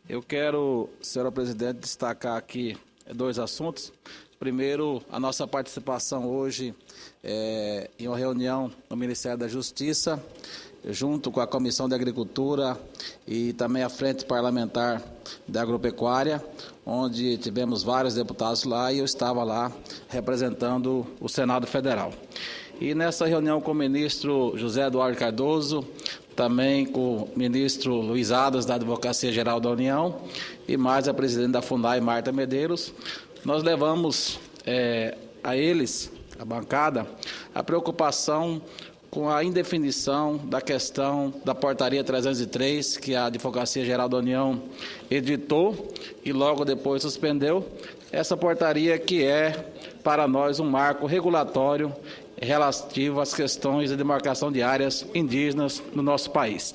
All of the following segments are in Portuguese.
Eu quero, senhora presidente, destacar aqui dois assuntos. Primeiro, a nossa participação hoje em uma reunião no Ministério da Justiça, junto com a Comissão de Agricultura e também a Frente Parlamentar da Agropecuária, onde tivemos vários deputados lá e eu estava lá representando o Senado Federal. E nessa reunião com o ministro José Eduardo Cardoso, também com o ministro Luiz Adams, da Advocacia Geral da União, e mais a presidente da FUNAI, Marta Medeiros, nós levamos a eles, a bancada, a preocupação com a indefinição da questão da portaria 303, que a Advocacia Geral da União editou e logo depois suspendeu. Essa portaria que é, para nós, um marco regulatório relativo às questões de demarcação de áreas indígenas no nosso país.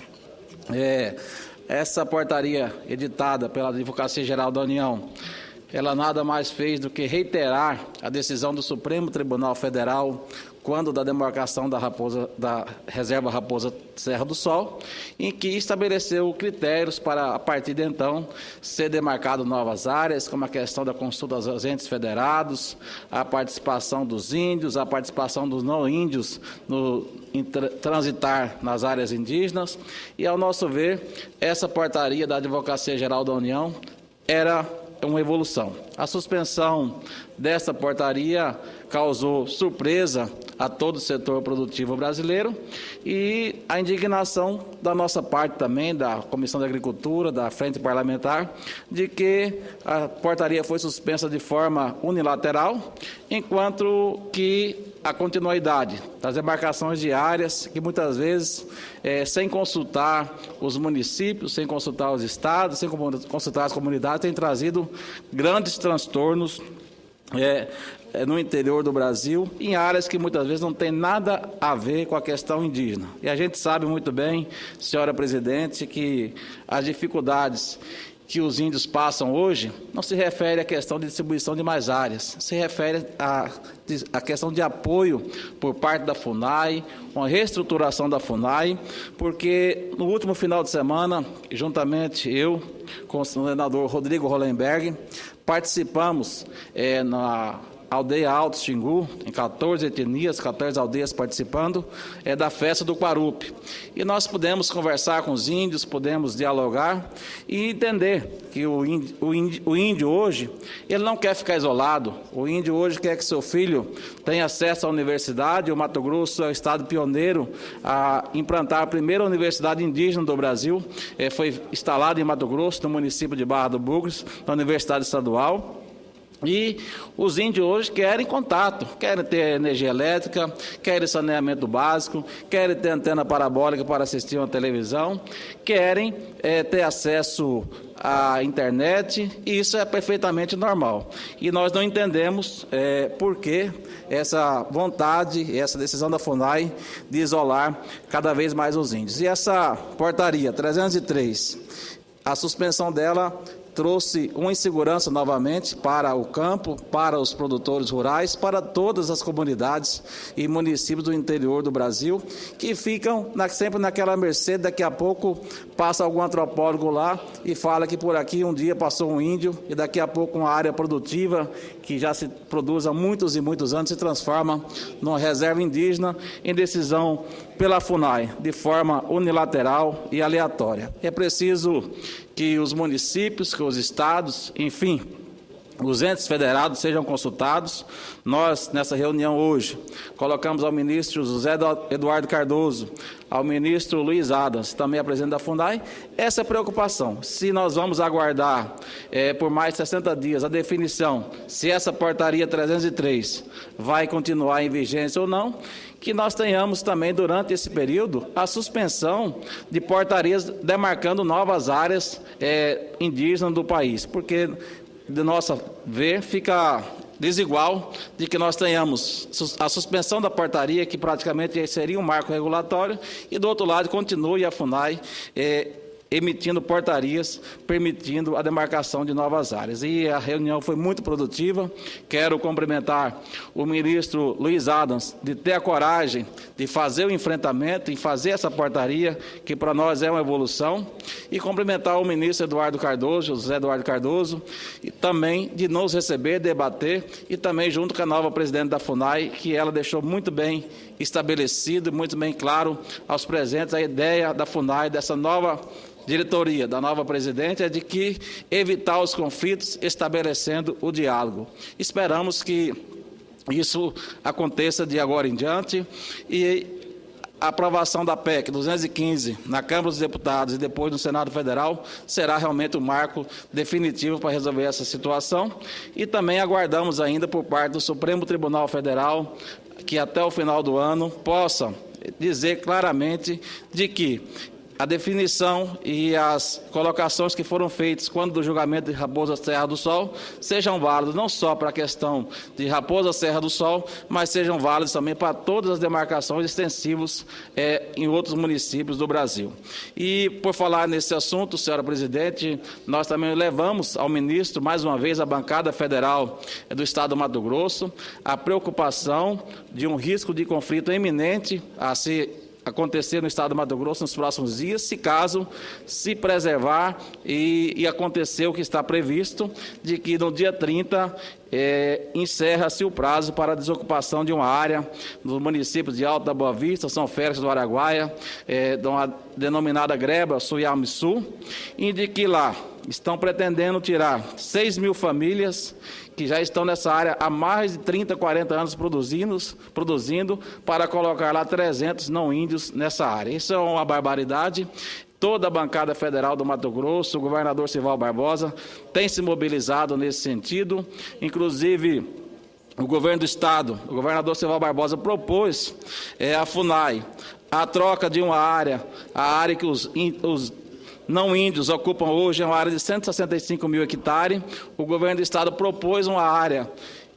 Essa portaria editada pela Advocacia Geral da União, ela nada mais fez do que reiterar a decisão do Supremo Tribunal Federal quando da demarcação da Reserva Raposa Serra do Sol, em que estabeleceu critérios para, a partir de então, ser demarcado novas áreas, como a questão da consulta aos entes federados, a participação dos índios, a participação dos não índios em transitar nas áreas indígenas. E, ao nosso ver, essa portaria da Advocacia Geral da União era uma evolução. A suspensão dessa portaria causou surpresa a todo o setor produtivo brasileiro e a indignação da nossa parte também, da Comissão de Agricultura, da Frente Parlamentar, de que a portaria foi suspensa de forma unilateral, enquanto que a continuidade das demarcações de áreas, que muitas vezes, sem consultar os municípios, sem consultar os estados, sem consultar as comunidades, tem trazido grandes transtornos no interior do Brasil, em áreas que muitas vezes não tem nada a ver com a questão indígena. E a gente sabe muito bem, senhora presidente, que as dificuldades que os índios passam hoje não se refere à questão de distribuição de mais áreas, se refere à questão de apoio por parte da FUNAI, uma reestruturação da FUNAI, porque no último final de semana, juntamente eu com o senador Rodrigo Hollenberg, participamos na Aldeia Alto Xingu, em 14 etnias, 14 aldeias participando, da festa do Quarupi. E nós pudemos conversar com os índios, pudemos dialogar e entender que o índio hoje, ele não quer ficar isolado. O índio hoje quer que seu filho tenha acesso à universidade. O Mato Grosso é o estado pioneiro a implantar a primeira universidade indígena do Brasil. Foi instalada em Mato Grosso, no município de Barra do Bugres, na Universidade Estadual. E os índios hoje querem contato, querem ter energia elétrica, querem saneamento básico, querem ter antena parabólica para assistir uma televisão, querem ter acesso à internet, e isso é perfeitamente normal. E nós não entendemos por que essa vontade, essa decisão da FUNAI de isolar cada vez mais os índios. E essa portaria 303, a suspensão dela trouxe uma insegurança novamente para o campo, para os produtores rurais, para todas as comunidades e municípios do interior do Brasil, que ficam sempre naquela mercê. Daqui a pouco passa algum antropólogo lá e fala que por aqui um dia passou um índio, e daqui a pouco uma área produtiva que já se produz há muitos e muitos anos se transforma numa reserva indígena, em decisão pela FUNAI, de forma unilateral e aleatória. É preciso que os municípios, que os estados, enfim, os entes federados sejam consultados. Nós, nessa reunião hoje, colocamos ao ministro José Eduardo Cardoso, ao ministro Luiz Adams, também a presidente da FUNAI, essa preocupação. Se nós vamos aguardar por mais 60 dias a definição se essa portaria 303 vai continuar em vigência ou não, que nós tenhamos também, durante esse período, a suspensão de portarias demarcando novas áreas indígenas do país, porque, de nosso ver, fica desigual de que nós tenhamos a suspensão da portaria, que praticamente seria um marco regulatório, e, do outro lado, continue a FUNAI emitindo portarias, permitindo a demarcação de novas áreas. E a reunião foi muito produtiva. Quero cumprimentar o ministro Luiz Adams de ter a coragem de fazer o enfrentamento e fazer essa portaria, que para nós é uma evolução, e cumprimentar o ministro Eduardo Cardoso, José Eduardo Cardoso, e também de nos receber, debater, e também junto com a nova presidente da FUNAI, que ela deixou muito bem estabelecido, muito bem claro aos presentes a ideia da FUNAI, dessa nova diretoria, da nova presidente, é de que evitar os conflitos, estabelecendo o diálogo. Esperamos que isso aconteça de agora em diante, e a aprovação da PEC 215 na Câmara dos Deputados e depois no Senado Federal será realmente um marco definitivo para resolver essa situação. E também aguardamos ainda por parte do Supremo Tribunal Federal que até o final do ano possa dizer claramente de que a definição e as colocações que foram feitas quando do julgamento de Raposa Serra do Sol sejam válidos não só para a questão de Raposa Serra do Sol, mas sejam válidos também para todas as demarcações extensivas em outros municípios do Brasil. E por falar nesse assunto, senhora presidente, nós também levamos ao ministro, mais uma vez, a bancada federal do Estado do Mato Grosso, a preocupação de um risco de conflito iminente a se acontecer no Estado do Mato Grosso nos próximos dias, se caso se preservar e acontecer o que está previsto, de que no dia 30 encerra-se o prazo para a desocupação de uma área nos municípios de Alto da Boa Vista, São Félix do Araguaia, denominada Greba Suiamiçu, e de que lá estão pretendendo tirar 6.000 famílias que já estão nessa área há mais de 30, 40 anos produzindo para colocar lá 300 não índios nessa área. Isso é uma barbaridade. Toda a bancada federal do Mato Grosso, o governador Sival Barbosa, tem se mobilizado nesse sentido. Inclusive, o governo do Estado, o governador Sival Barbosa propôs à FUNAI a troca de uma área, a área que os não índios ocupam hoje é uma área de 165.000 hectares. O governo do Estado propôs uma área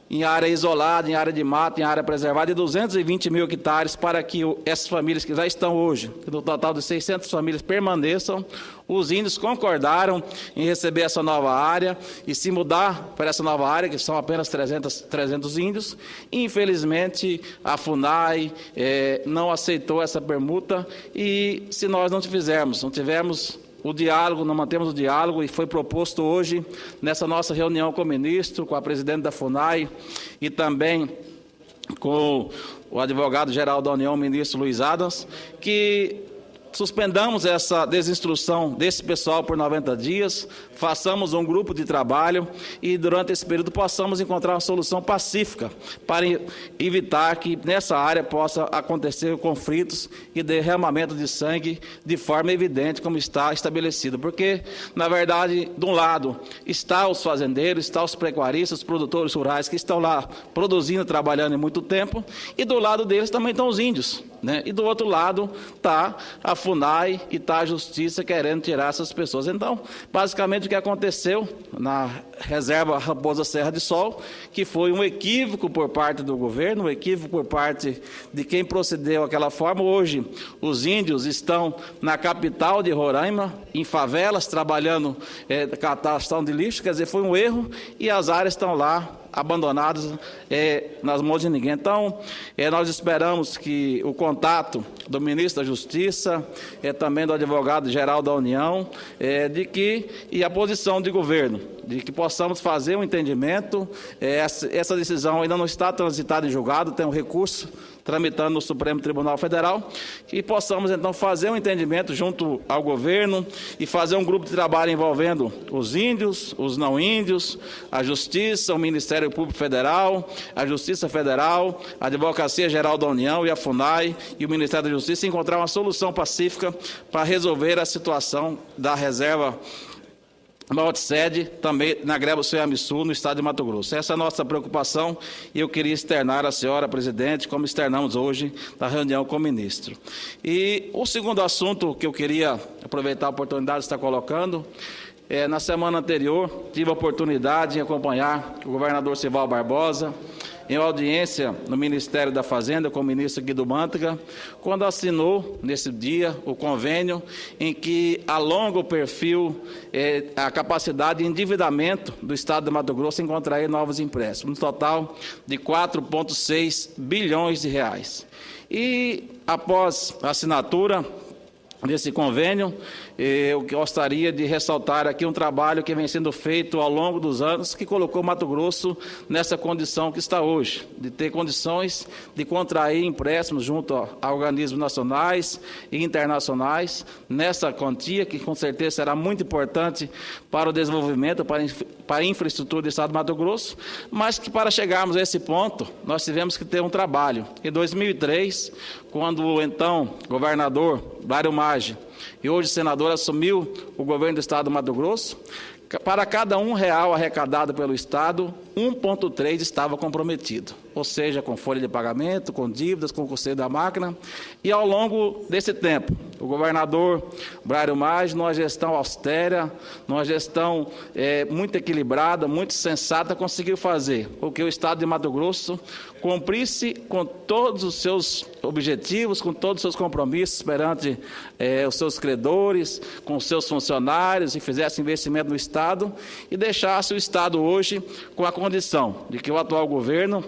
em área isolada, em área de mata, em área preservada, de 220.000 hectares, para que essas famílias que já estão hoje, no total de 600 famílias, permaneçam. Os índios concordaram em receber essa nova área e se mudar para essa nova área, que são apenas 300 índios. Infelizmente, a FUNAI não aceitou essa permuta, e se nós não tivermos o diálogo, não mantemos o diálogo, e foi proposto hoje, nessa nossa reunião com o ministro, com a presidente da FUNAI e também com o advogado-geral da União, o ministro Luiz Adams, que suspendamos essa desinstrução desse pessoal por 90 dias, façamos um grupo de trabalho e durante esse período possamos encontrar uma solução pacífica para evitar que nessa área possa acontecer conflitos e derramamento de sangue de forma evidente, como está estabelecido. Porque, na verdade, de um lado está os fazendeiros, está os pecuaristas, os produtores rurais que estão lá produzindo, trabalhando em muito tempo, e do lado deles também estão os índios, né? E do outro lado está a FUNAI e está a Justiça querendo tirar essas pessoas. Então, basicamente, o que aconteceu na reserva Raposa Serra do Sol, que foi um equívoco por parte do governo, um equívoco por parte de quem procedeu daquela forma. Hoje, os índios estão na capital de Roraima, em favelas, trabalhando catação de lixo, quer dizer, foi um erro, e as áreas estão lá abandonadas nas mãos de ninguém. Então, nós esperamos que o contato do ministro da Justiça, também do advogado-geral da União, e a posição de governo, de que possamos fazer um entendimento. Essa decisão ainda não está transitada em julgado, tem um recurso tramitando no Supremo Tribunal Federal, que possamos, então, fazer um entendimento junto ao governo e fazer um grupo de trabalho envolvendo os índios, os não índios, a Justiça, o Ministério Público Federal, a Justiça Federal, a Advocacia Geral da União e a FUNAI e o Ministério da Justiça, e encontrar uma solução pacífica para resolver a situação da reserva Malticede, também na Greba Suiamiçu, no estado de Mato Grosso. Essa é a nossa preocupação, e eu queria externar à senhora presidente, como externamos hoje na reunião com o ministro. E o segundo assunto que eu queria aproveitar a oportunidade de estar colocando, na semana anterior tive a oportunidade de acompanhar o governador Sival Barbosa em audiência no Ministério da Fazenda com o ministro Guido Mantega, quando assinou, nesse dia, o convênio em que alonga o perfil, a capacidade de endividamento do Estado de Mato Grosso em contrair novos empréstimos, no total de 4,6 bilhões de reais. E, após a assinatura desse convênio, eu gostaria de ressaltar aqui um trabalho que vem sendo feito ao longo dos anos, que colocou Mato Grosso nessa condição que está hoje, de ter condições de contrair empréstimos junto a organismos nacionais e internacionais, nessa quantia que com certeza será muito importante para o desenvolvimento, para a infraestrutura do Estado de Mato Grosso, mas que para chegarmos a esse ponto, nós tivemos que ter um trabalho. Em 2003, quando o então governador Blário Maggi, e hoje senador, assumiu o governo do Estado do Mato Grosso, para cada R$1 arrecadado pelo Estado, 1,3 estava comprometido, ou seja, com folha de pagamento, com dívidas, com o custeio da máquina. E ao longo desse tempo, o governador Blário Maggi, numa gestão austera, numa gestão muito equilibrada, muito sensata, conseguiu fazer o que o Estado de Mato Grosso cumprisse com todos os seus objetivos, com todos os seus compromissos perante os seus credores, com os seus funcionários, e fizesse investimento no Estado e deixasse o Estado hoje com a condição de que o atual governo,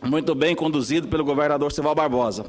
muito bem conduzido pelo governador Sival Barbosa,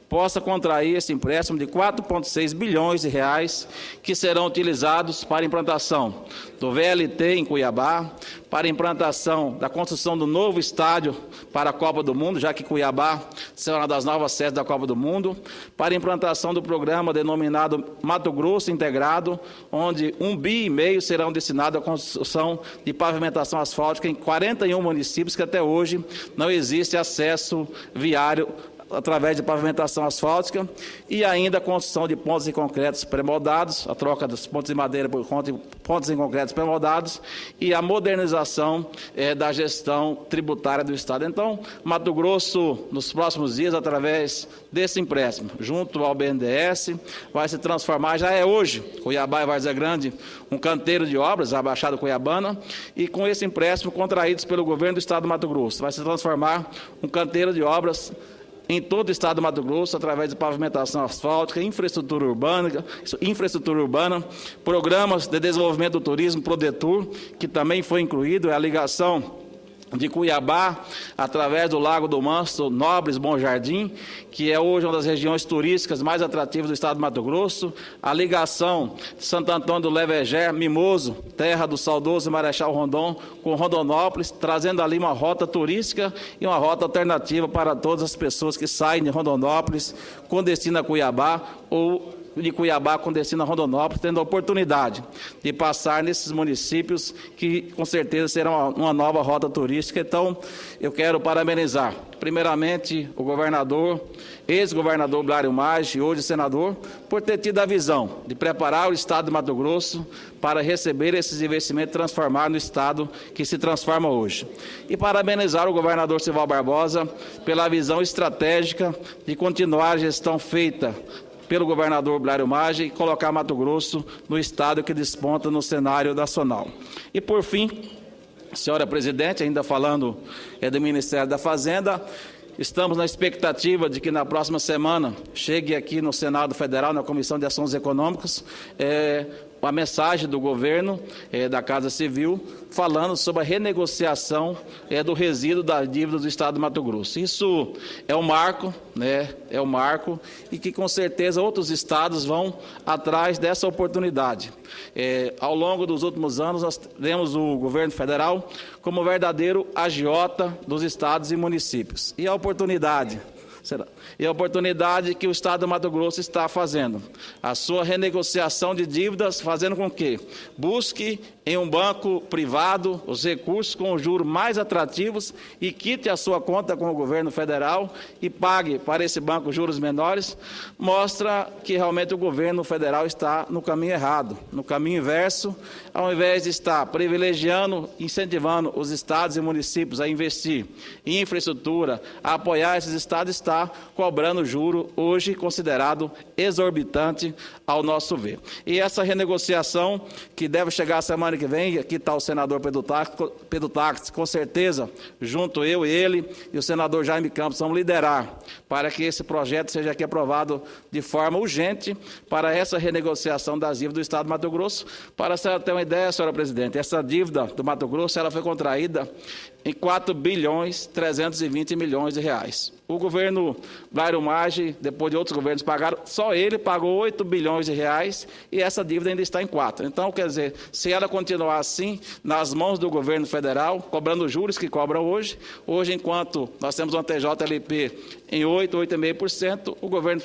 possa contrair esse empréstimo de 4,6 bilhões de reais, que serão utilizados para a implantação do VLT em Cuiabá, para a implantação da construção do novo estádio para a Copa do Mundo, já que Cuiabá será uma das novas sedes da Copa do Mundo, para a implantação do programa denominado Mato Grosso Integrado, onde 1,5 bilhão serão destinados à construção de pavimentação asfáltica em 41 municípios que até hoje não existe acesso viário através de pavimentação asfáltica, e ainda a construção de pontes em concretos pré-moldados, a troca dos pontes de madeira por pontes em concretos pré-moldados, e a modernização da gestão tributária do Estado. Então, Mato Grosso, nos próximos dias, através desse empréstimo, junto ao BNDES, vai se transformar, já é hoje, Cuiabá e Várzea Grande, um canteiro de obras, a Baixada Cuiabana, e com esse empréstimo contraídos pelo governo do Estado do Mato Grosso, vai se transformar um canteiro de obras em todo o Estado do Mato Grosso, através de pavimentação asfáltica, infraestrutura urbana, programas de desenvolvimento do turismo, Prodetur, que também foi incluído, é a ligação de Cuiabá, através do Lago do Manso, Nobres, Bom Jardim, que é hoje uma das regiões turísticas mais atrativas do Estado do Mato Grosso, a ligação de Santo Antônio do Leveger, Mimoso, terra do saudoso Marechal Rondon, com Rondonópolis, trazendo ali uma rota turística e uma rota alternativa para todas as pessoas que saem de Rondonópolis com destino a Cuiabá ou de Cuiabá com destino a Rondonópolis, tendo a oportunidade de passar nesses municípios que com certeza serão uma nova rota turística. Então, eu quero parabenizar, primeiramente, o governador, ex-governador Blário Maggi, hoje senador, por ter tido a visão de preparar o Estado de Mato Grosso para receber esses investimentos e transformar no Estado que se transforma hoje. E parabenizar o governador Sival Barbosa pela visão estratégica de continuar a gestão feita pelo governador Blário Maggi e colocar Mato Grosso no estado que desponta no cenário nacional. E, por fim, senhora presidente, ainda falando do Ministério da Fazenda, estamos na expectativa de que na próxima semana chegue aqui no Senado Federal, na Comissão de Assuntos Econômicos, a mensagem do governo, da Casa Civil, falando sobre a renegociação do resíduo da dívida do Estado do Mato Grosso. Isso é um marco, é um marco, e que com certeza outros estados vão atrás dessa oportunidade. Ao longo dos últimos anos, nós temos o governo federal como verdadeiro agiota dos estados e municípios. E a oportunidade que o Estado do Mato Grosso está fazendo, a sua renegociação de dívidas, fazendo com que busque em um banco privado os recursos com os juros mais atrativos e quite a sua conta com o governo federal e pague para esse banco juros menores, mostra que realmente o governo federal está no caminho errado, no caminho inverso. Ao invés de estar privilegiando, incentivando os estados e municípios a investir em infraestrutura, a apoiar esses estados, está está cobrando juro hoje considerado exorbitante ao nosso ver. E essa renegociação que deve chegar a semana que vem, aqui está o senador Pedro Táxi, com certeza, junto eu e ele e o senador Jaime Campos, vamos liderar para que esse projeto seja aqui aprovado de forma urgente para essa renegociação das dívidas do Estado do Mato Grosso. Para a senhora ter uma ideia, senhora presidente, essa dívida do Mato Grosso ela foi contraída em 4 bilhões 320 milhões de reais. O governo Blairo Maggi, depois de outros governos pagaram, só ele pagou 8 bilhões de reais e essa dívida ainda está em 4. Então, quer dizer, se ela continuar assim, nas mãos do governo federal, cobrando juros que cobram hoje, enquanto nós temos uma TJLP em 8, 8,5%, o governo federal